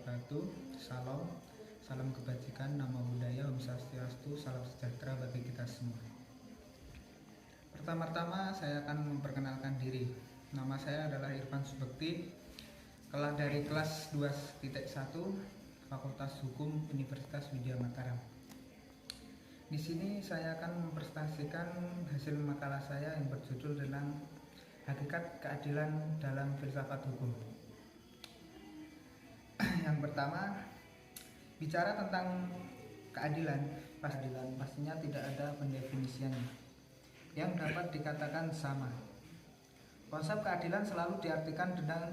wabarakatuh. Salam kebajikan, nama budaya, Om Swastiastu, salam sejahtera bagi kita semua. Pertama-tama saya akan memperkenalkan diri. Nama saya adalah Irfan Subekti, dari kelas 2.1 Fakultas Hukum Universitas Widya Mataram. Di sini saya akan mempresentasikan hasil makalah saya yang berjudul tentang hakikat keadilan dalam filsafat hukum. Yang pertama, bicara tentang keadilan pastinya tidak ada pendefinisiannya yang dapat dikatakan sama. Konsep keadilan selalu diartikan dengan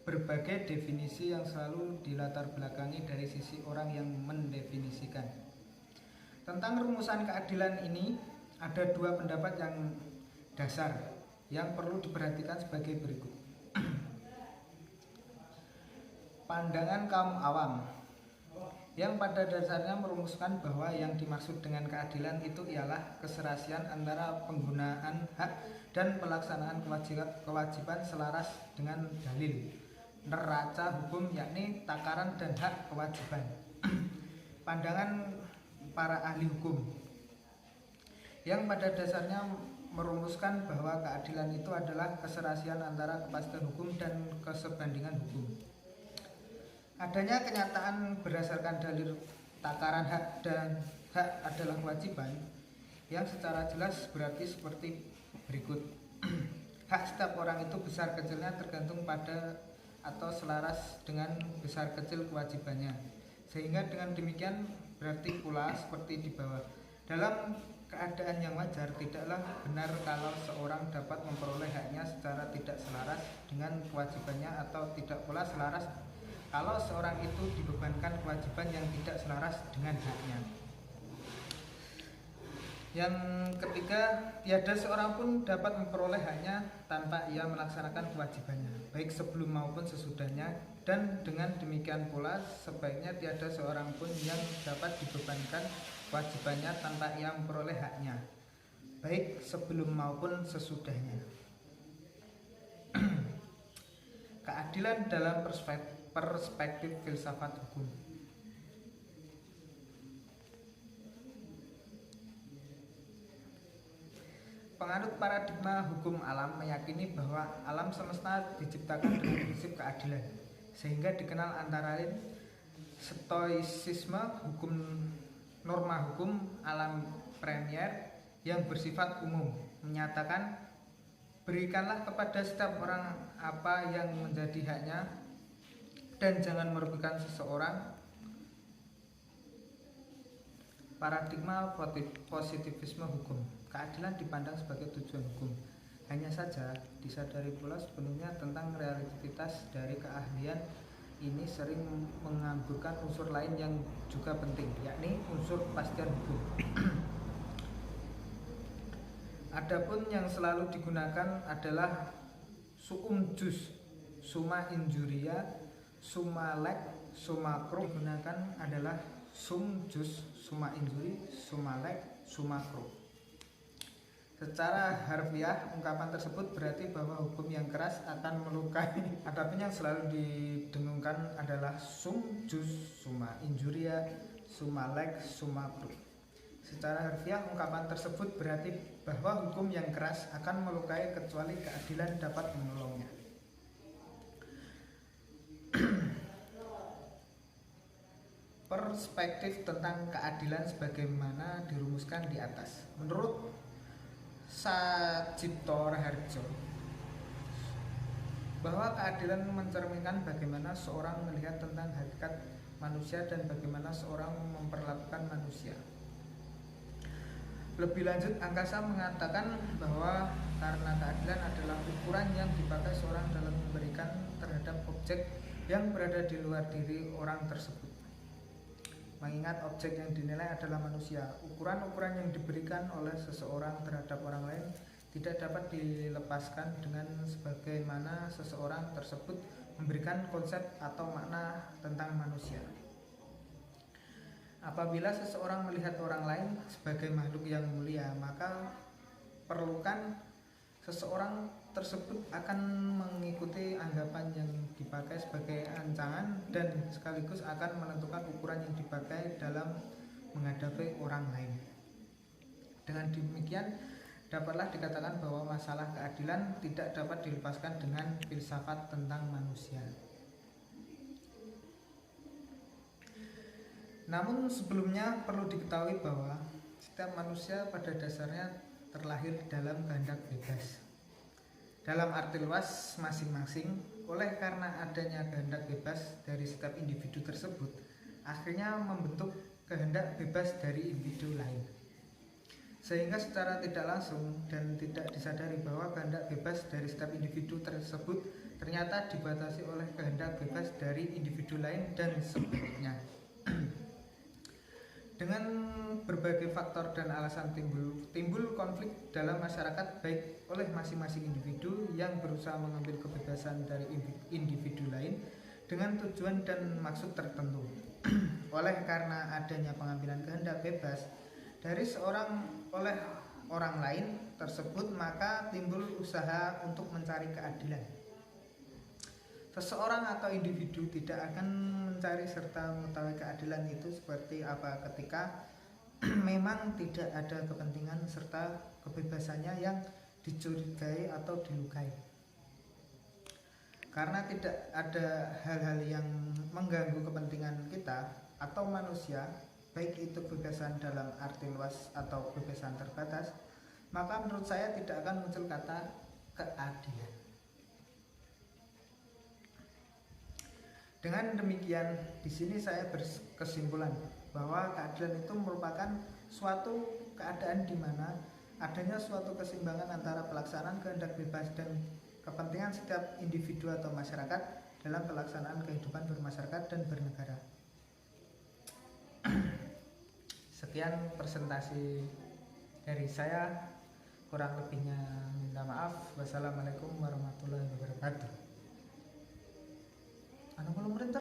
berbagai definisi yang selalu dilatar belakangi dari sisi orang yang mendefinisikan. Tentang rumusan keadilan ini ada dua pendapat yang dasar yang perlu diperhatikan sebagai berikut. Pandangan kaum awam yang pada dasarnya merumuskan bahwa yang dimaksud dengan keadilan itu ialah keserasian antara penggunaan hak dan pelaksanaan kewajiban selaras dengan dalil neraca hukum, yakni takaran dan hak kewajiban. Pandangan para ahli hukum yang pada dasarnya merumuskan bahwa keadilan itu adalah keserasian antara kepastian hukum dan kesebandingan hukum. Adanya kenyataan berdasarkan dalil takaran hak dan hak adalah kewajiban yang secara jelas berarti seperti berikut. Hak setiap orang itu besar kecilnya tergantung pada atau selaras dengan besar kecil kewajibannya, sehingga dengan demikian berarti pula seperti di bawah. Dalam keadaan yang wajar, tidaklah benar kalau seorang dapat memperoleh haknya secara tidak selaras dengan kewajibannya, atau tidak pula selaras kalau seorang itu dibebankan kewajiban yang tidak selaras dengan haknya. Yang ketiga, tiada seorang pun dapat memperoleh haknya tanpa ia melaksanakan kewajibannya, baik sebelum maupun sesudahnya, dan dengan demikian pula sebaiknya tiada seorang pun yang dapat dibebankan kewajibannya tanpa ia memperoleh haknya, baik sebelum maupun sesudahnya. Keadilan dalam perspektif filsafat hukum. Penganut paradigma hukum alam meyakini bahwa alam semesta diciptakan dengan prinsip keadilan, sehingga dikenal antara lain stoicisme, hukum norma hukum alam premier yang bersifat umum, menyatakan berikanlah kepada setiap orang apa yang menjadi haknya dan jangan merugikan seseorang. Paradigma positivisme hukum. Keadilan dipandang sebagai tujuan hukum. Hanya saja disadari pula sepenuhnya tentang realitas dari keahlian ini sering menganggukan unsur lain yang juga penting, yakni unsur kepastian hukum. Adapun yang selalu digunakan adalah suum jus, summa injuria, summa lex, summa cruh. Digunakan adalah sum jus, summa injuri, summa lex, summa cruh. Secara harfiah, ungkapan tersebut berarti bahwa hukum yang keras akan melukai. Adapun yang selalu didengungkan adalah sum jus, summa injuria, summa lex, summa cruh. Secara harfiah, ungkapan tersebut berarti bahwa hukum yang keras akan melukai kecuali keadilan dapat menolongnya. Perspektif tentang keadilan sebagaimana dirumuskan di atas. Menurut Sajipto Raharjo, bahwa keadilan mencerminkan bagaimana seorang melihat tentang hakikat manusia dan bagaimana seorang memperlakukan manusia. Lebih lanjut, Angkasa mengatakan bahwa karena keadilan adalah ukuran yang dipakai seorang dalam memberikan terhadap objek yang berada di luar diri orang tersebut. Mengingat objek yang dinilai adalah manusia, ukuran-ukuran yang diberikan oleh seseorang terhadap orang lain tidak dapat dilepaskan dengan sebagaimana seseorang tersebut memberikan konsep atau makna tentang manusia. Apabila seseorang melihat orang lain sebagai makhluk yang mulia, maka perlukan seseorang tersebut akan mengikuti anggapan yang dipakai sebagai ancaman dan sekaligus akan menentukan ukuran yang dipakai dalam menghadapi orang lain. Dengan demikian, dapatlah dikatakan bahwa masalah keadilan tidak dapat dilepaskan dengan filsafat tentang manusia. Namun sebelumnya perlu diketahui bahwa setiap manusia pada dasarnya terlahir dalam kehendak bebas. Dalam arti luas masing-masing, oleh karena adanya kehendak bebas dari setiap individu tersebut, akhirnya membentuk kehendak bebas dari individu lain. Sehingga secara tidak langsung dan tidak disadari bahwa kehendak bebas dari setiap individu tersebut ternyata dibatasi oleh kehendak bebas dari individu lain dan sebaliknya. Dengan berbagai faktor dan alasan timbul konflik dalam masyarakat baik oleh masing-masing individu yang berusaha mengambil kebebasan dari individu lain dengan tujuan dan maksud tertentu. Oleh karena adanya pengambilan kehendak bebas dari seorang oleh orang lain tersebut, maka timbul usaha untuk mencari keadilan. Seseorang atau individu tidak akan mencari serta mengetahui keadilan itu seperti apa ketika memang tidak ada kepentingan serta kebebasannya yang dicurigai atau dilukai. Karena tidak ada hal-hal yang mengganggu kepentingan kita atau manusia, baik itu kebebasan dalam arti luas atau kebebasan terbatas, maka menurut saya tidak akan muncul kata keadilan. Dengan demikian, di sini saya berkesimpulan bahwa keadilan itu merupakan suatu keadaan di mana adanya suatu keseimbangan antara pelaksanaan kehendak bebas dan kepentingan setiap individu atau masyarakat dalam pelaksanaan kehidupan bermasyarakat dan bernegara. Sekian presentasi dari saya, kurang lebihnya minta maaf. Wassalamualaikum warahmatullahi wabarakatuh. Anu belum